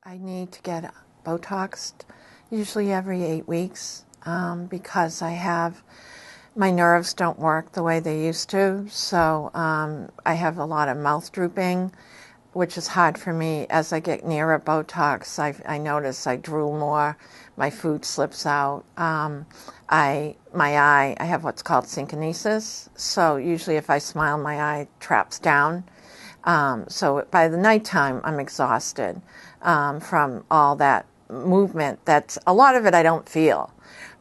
I need to get Botoxed usually every 8 weeks because my nerves don't work the way they used to. So I have a lot of mouth drooping, which is hard for me. As I get nearer Botox, I notice I drool more, my food slips out. I have what's called synkinesis. So usually if I smile, my eye traps down. So by the nighttime, I'm exhausted from all that movement. That's a lot of it I don't feel,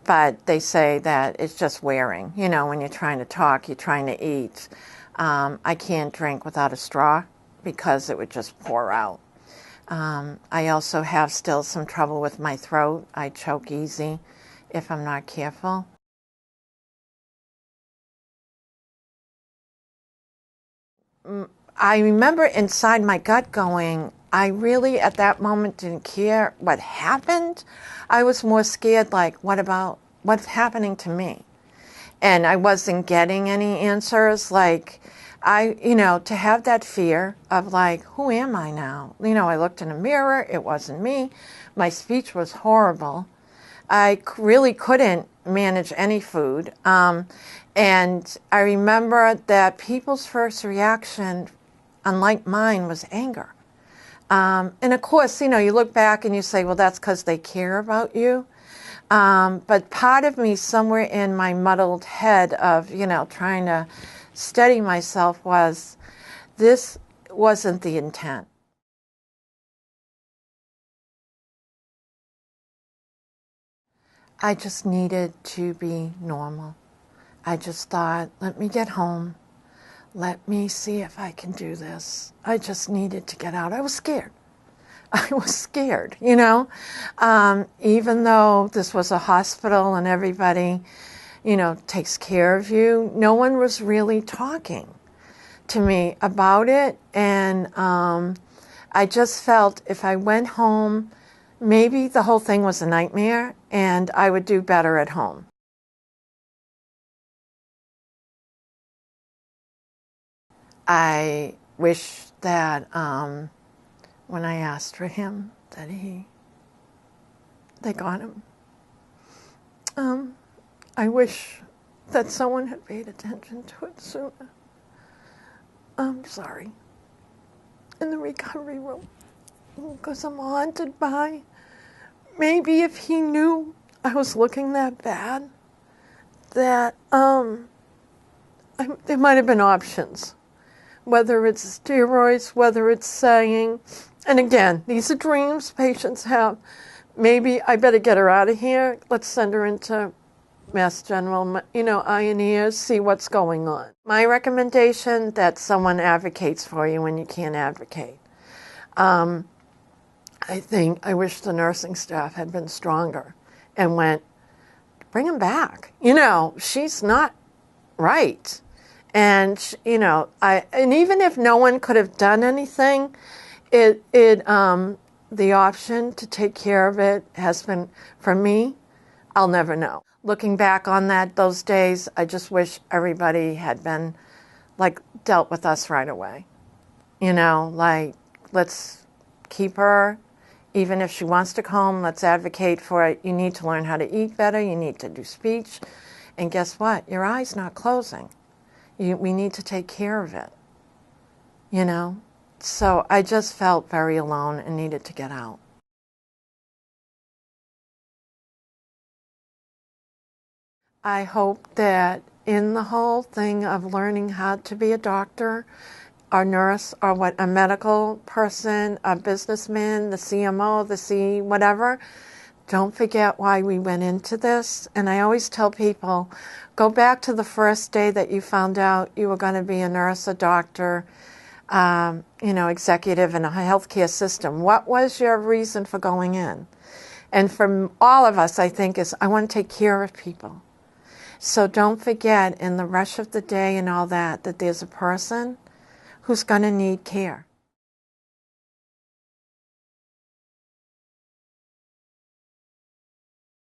but they say that it's just wearing. You know, when you're trying to talk, you're trying to eat. I can't drink without a straw because it would just pour out. I also have still some trouble with my throat. I choke easy if I'm not careful. I remember inside my gut going, I really at that moment didn't care what happened. I was more scared, like, what's happening to me? And I wasn't getting any answers. Like, to have that fear of like, who am I now? I looked in a mirror, it wasn't me. My speech was horrible. I really couldn't manage any food. And I remember that people's first reaction, unlike mine, was anger. And of course, you look back and you say, well, that's because they care about you. But part of me somewhere in my muddled head of, trying to steady myself was, this wasn't the intent. I just needed to be normal. I just thought, let me get home. Let me see if I can do this. I just needed to get out. I was scared. I was scared, even though this was a hospital and everybody, takes care of you. No one was really talking to me about it. And I just felt if I went home, maybe the whole thing was a nightmare and I would do better at home. I wish that when I asked for him, that they got him. I wish that someone had paid attention to it sooner. I'm sorry. In the recovery room, because I'm haunted by, maybe if he knew I was looking that bad, that there might have been options. Whether it's steroids, whether it's saying, and again, these are dreams patients have. Maybe I better get her out of here. Let's send her into Mass General, eye and ears, see what's going on. My recommendation, that someone advocates for you when you can't advocate. I wish the nursing staff had been stronger and went, bring him back. She's not right. And, and even if no one could have done anything, the option to take care of it has been, for me, I'll never know. Looking back on those days, I just wish everybody had been, dealt with us right away. Let's keep her, even if she wants to come, let's advocate for it. You need to learn how to eat better. You need to do speech. And guess what? Your eye's not closing. We need to take care of it, So I just felt very alone and needed to get out. I hope that in the whole thing of learning how to be a doctor, or nurse, or a medical person, a businessman, the CMO, the C, whatever, don't forget why we went into this. And I always tell people, go back to the first day that you found out you were going to be a nurse, a doctor, executive in a healthcare system. What was your reason for going in? And for all of us, I think, is I want to take care of people. So don't forget in the rush of the day and all that there's a person who's going to need care.